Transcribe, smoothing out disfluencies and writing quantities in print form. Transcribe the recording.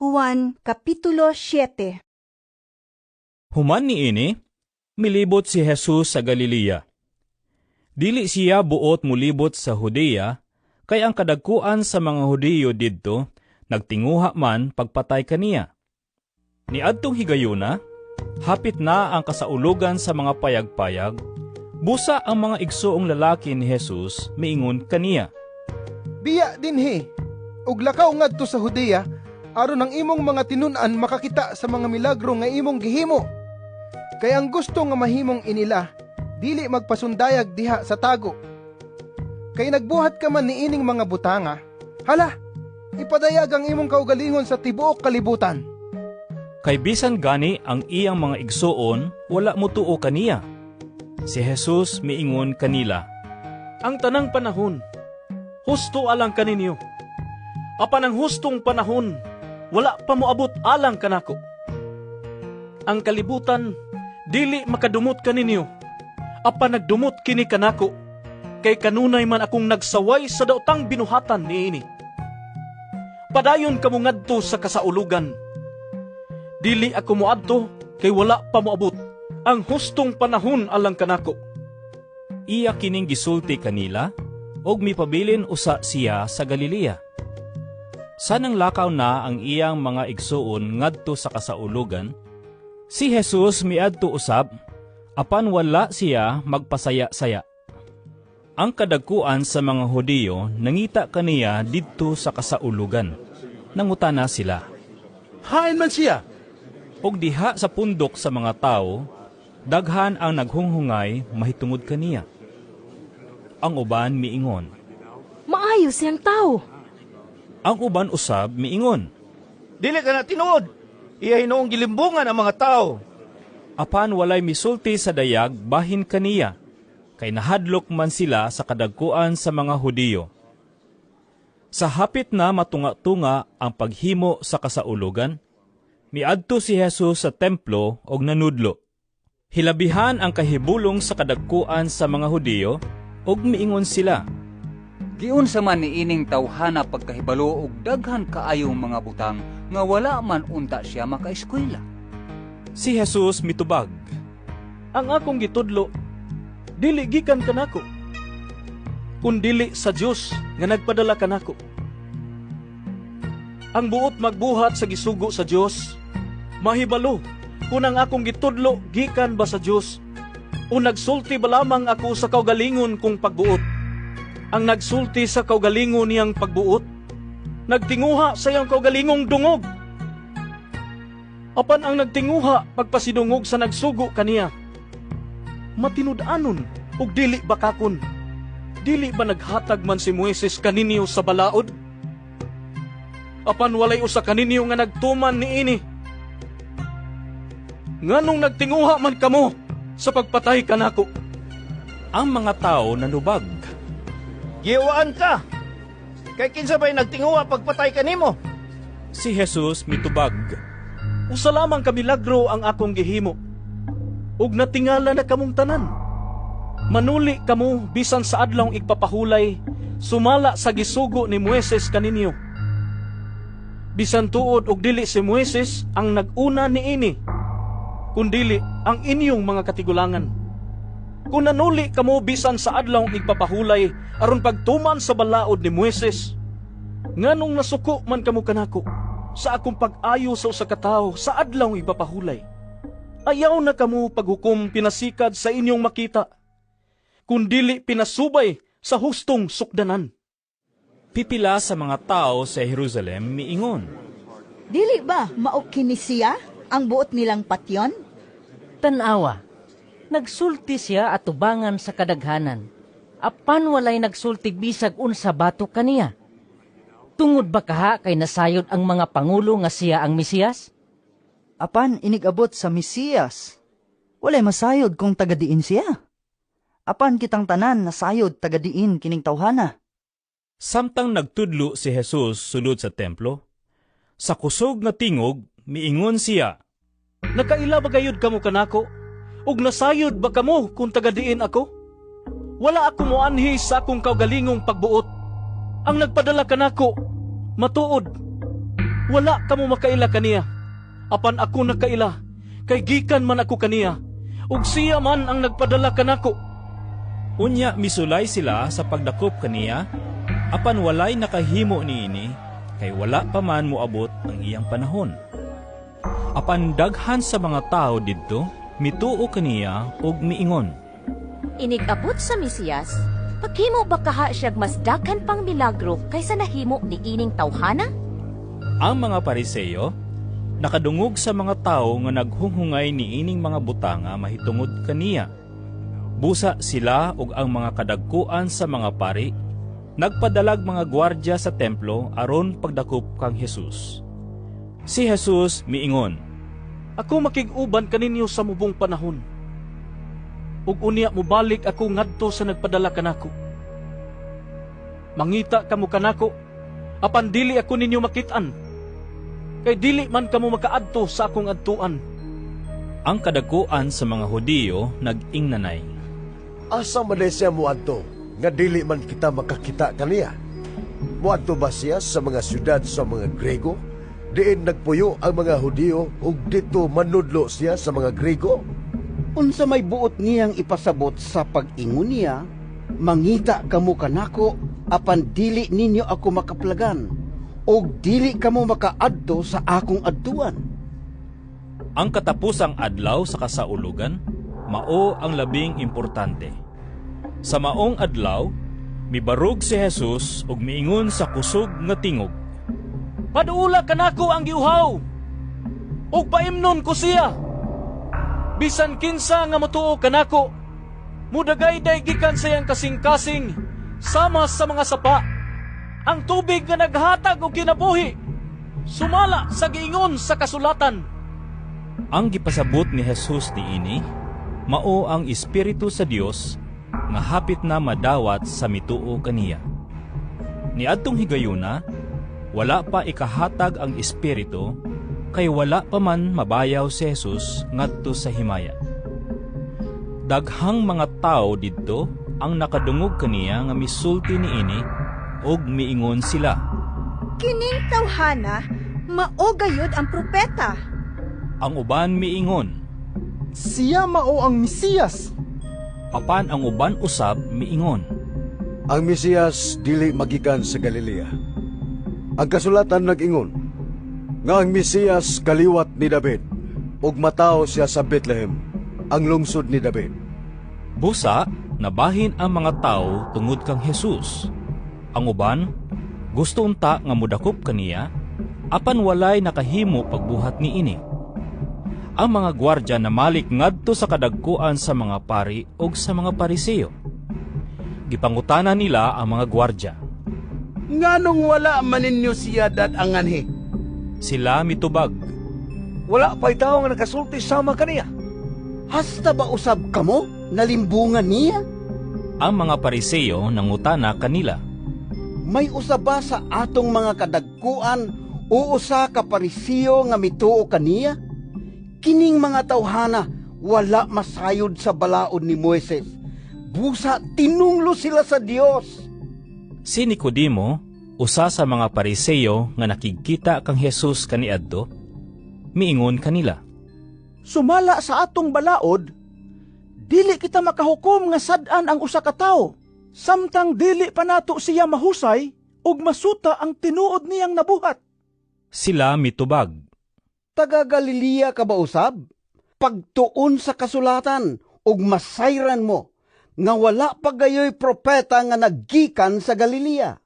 Juan Kapitulo 7. Human niini, milibot si Jesus sa Galilea. Dili siya buot mulibot sa Judea, kay ang kadagkuan sa mga Hudiyo didto nagtinguha man pagpatay kaniya. Niadtong higayuna, hapit na ang kasaulugan sa mga payag-payag, busa ang mga igsoong lalaki ni Jesus miingon kaniya. Biya dinhi, ug lakaw ngadto sa Judea, aron ang imong mga tinun-an makakita sa mga milagro nga imong gihimo. Kay ang gusto nga mahimong inila, dili magpasundayag diha sa tago. Kay nagbuhat ka man niining mga butanga, hala, ipadayag ang imong kaugalingon sa tibuok kalibutan. Kay bisan gani ang iyang mga igsoon, wala mo tuo kaniya. Si Jesus miingon kanila, ang tanang panahon, husto alang kaninyo. Apan ang hustong panahon, wala pa moabot alang kanako. Ang kalibutan, dili makadumot kaninyo. Apan nagdumot kini kanako, kay kanunay man akong nagsaway sa daotang binuhatan niini. Padayon kamo ngadto sa kasaulugan. Dili ako moadto, kay wala pa moabot ang hustong panahon alang kanako. Iya kining gisulti kanila, og mipabilin usa siya sa Galilea. Sanang lakaw na ang iyang mga igsoon ngadto sa kasaulugan, si Jesus miadto usab, apan wala siya magpasaya-saya. Ang kadagkuan sa mga Hudiyo nangita kaniya didto sa kasaulugan. Nangutana sila, Hain man siya. og diha sa pundok sa mga tao, daghan ang naghunghungay mahitungod kaniya. Ang uban miingon, Maayo siyang tao. ang uban usab miingon, Dili ka na tinuod. Iya hinoong gilimbungan ang mga tao. apan walay misulti sa dayag bahin kaniya, kay nahadlok man sila sa kadagkuan sa mga Hudiyo. Sa hapit na matunga-tunga ang paghimo sa kasaulugan, miadto si Jesus sa templo og nanudlo. Hilabihan ang kahibulong sa kadagkuan sa mga Hudiyo og miingon sila, Giunsa man niining tawhana pagkahibalo og daghan kaayong mga butang nga wala man unta siya makaeskwela. si Jesus mitubag, Ang akong gitudlo, dili gikan kanako, kun dili sa Dios nga nagpadala kanako. Ang buot magbuhat sa gisugo sa Dios, mahibalo kung ang akong gitudlo gikan ba sa Dios, o nagsulti ba lamang ako sa kaugalingon kong pagbuot. Ang nagsulti sa kaugalingon niyang pagbuot, nagtinguha sa iyang kaugalingong dungog. Apan ang nagtinguha pagpasidungog sa nagsugo kaniya, matinud-anon ug dili bakakon. Dili ba naghatag man si Moises kaninyo sa balaod? Apan walay usa kaninyo nga nagtuman niini. Nganong nagtinguha man kamo sa pagpatay kanako? ang mga tao nanubag. Giwaan ka. Kay kinsa ba'y nagtinguha pagpatay kanimo? Si Jesus mitubag, Usa lamang ka milagro ang akong gihimo, ug natingala na kamong tanan. Manuli kamo bisan sa adlawng igpapahulay, sumala sa gisugo ni Moises kaninyo. Bisan tuod og dili si Moises ang nag-una niini, kundili ang inyong mga katigulangan. Kung nanuli kamo bisan sa adlawng igpapahulay aron pagtuman sa balaod ni Moises, nganong nasuko man kamo kanako sa akong pag-ayo sa usa ka tawo sa adlawng igpapahulay? Ayaw na kamo paghukom pinasikad sa inyong makita, kundili pinasubay sa hustong sukdanan. pipila sa mga tao sa Jerusalem miingon, Dili ba mao kini siya ang buot nilang patyon? Tanawa, nagsulti siya atubangan sa kadaghanan. Apan walay nagsulti bisag unsa batok kaniya. Tungod ba kaha kay nasayod ang mga pangulo nga siya ang Mesiyas? Apan inigabot sa Mesiyas, walay masayod kung tagadiin siya. Apan kitang tanan nasayod tagadiin kining tawhana. Samtang nagtudlo si Jesus sulod sa templo, sa kusog nga tingog miingon siya, Nakaila ba gayud kamo kanako? Ug nasayod ba kamo kung tagadiin ako? Wala ako moanhi sa akong kaugalingong pagbuot. Ang nagpadala kanako, matuod. Wala kamo makaila kaniya. Apan ako nakaila, kay gikan man ako kaniya, ug siya man ang nagpadala kanako. Unya misulay sila sa pagdakop kaniya, apan walay nakahimo niini, kay wala pa man moabot ang iyang panahon. Apan daghan sa mga tao didto mituo kaniya ug miingon, Inigabot sa Mesiyas, paghimo ba kaha siyag mas daghan pang milagro kaysa nahimo ni ining tawhana? ang mga Pariseyo nakadungog sa mga tao nga naghunghungay niining mga butanga mahitungod kaniya. Busa sila ug ang mga kadagkuan sa mga pari nagpadalag mga gwardya sa templo aron pagdakop kang Jesus. Si Jesus miingon, Ako makig-uban kaninyo sa mubong panahon. Ug unya mobalik ako ngadto sa nagpadala kanako. Mangita kamo kanako, apan dili ako ninyo makit-an. Kay dili man kamo makaadto sa akong adtuan. ang kadagkuan sa mga Hudiyo nag-ingnanay. Asa man siya muadto, nga dili man kita makakita kaniya? Muadto ba siya sa mga syudad sa mga Grego? Diin nagpuyo ang mga Hudiyo ug dito manudlo siya sa mga Grego? Unsa may buot niyang ipasabot sa pag-ingon niya, mangita kamo kanako, apan dili ninyo ako makaplagan, og dili kamo makaadto sa akong adtuan. Ang katapusang adlaw sa kasaulugan, mao ang labing importante. Sa maong adlaw, mibarog si Jesus ug miingon sa kusog nga tingog, Paduula kanako ang giuhaw, ug paimnon ko siya. Bisan kinsa nga motuo kanako, mudagayday gikan sa iyang kasing-kasing, sama sa mga sapa. Ang tubig nga naghatag og kinabuhi, sumala sa giingon sa kasulatan. Ang gipasabot ni Jesus niini, mao ang Espiritu sa Dios nga hapit na madawat sa mituo kaniya. Niadtong higayuna, wala pa ikahatag ang Espiritu, kay wala pa man mabayaw si Jesus ngadto sa himaya. Daghang mga tao didto ang nakadungog kaniya nga misulti niini og miingon sila, Kining tawhana, mao gayud ang propeta. Ang uban miingon, Siya mao ang Mesiyas. apan ang uban usab miingon, Ang Mesiyas dili magikan sa Galilea. Ang kasulatan nag-ingon, nga ang Mesiyas kaliwat ni David, ug matao siya sa Bethlehem, ang lungsod ni David. Busa, nabahin ang mga tao tungod kang Jesus. Ang uban, gusto unta nga mudakop kaniya, apan walay nakahimo pagbuhat niini. Ang mga gwardya namalik ngadto sa kadagkuan sa mga pari ug sa mga Pariseyo. Gipangutana nila ang mga gwardya. Nganong wala man ninyo siya dadanganhi? Sila mitubag, Wala pa'y tao nga nakasulti sama kaniya. Hasta ba usab kamo? Nalimbungan niya? ang mga Pariseyo nangutana kanila. May usab ba sa atong mga kadagkuan o usa ka Parisiyo nga mituo kaniya? Kining mga tawhana wala masayod sa balaod ni Moises. Busa tinunglo sila sa Dios. Si Nicodemo, usa sa mga Pariseyo nga nakikita kang Jesus kaniadto, miingon kanila, Sumala sa atong balaod, dili kita makahukom nga sad-an ang usa ka tawo, samtang dili pa nato siya mahusay ug masuta ang tinuod niyang nabuhat. Sila mitubag, Taga Galilea ka ba usab? Pagtuon sa kasulatan ug masayran mo nga wala pa gayoy propeta nga naggikan sa Galilea.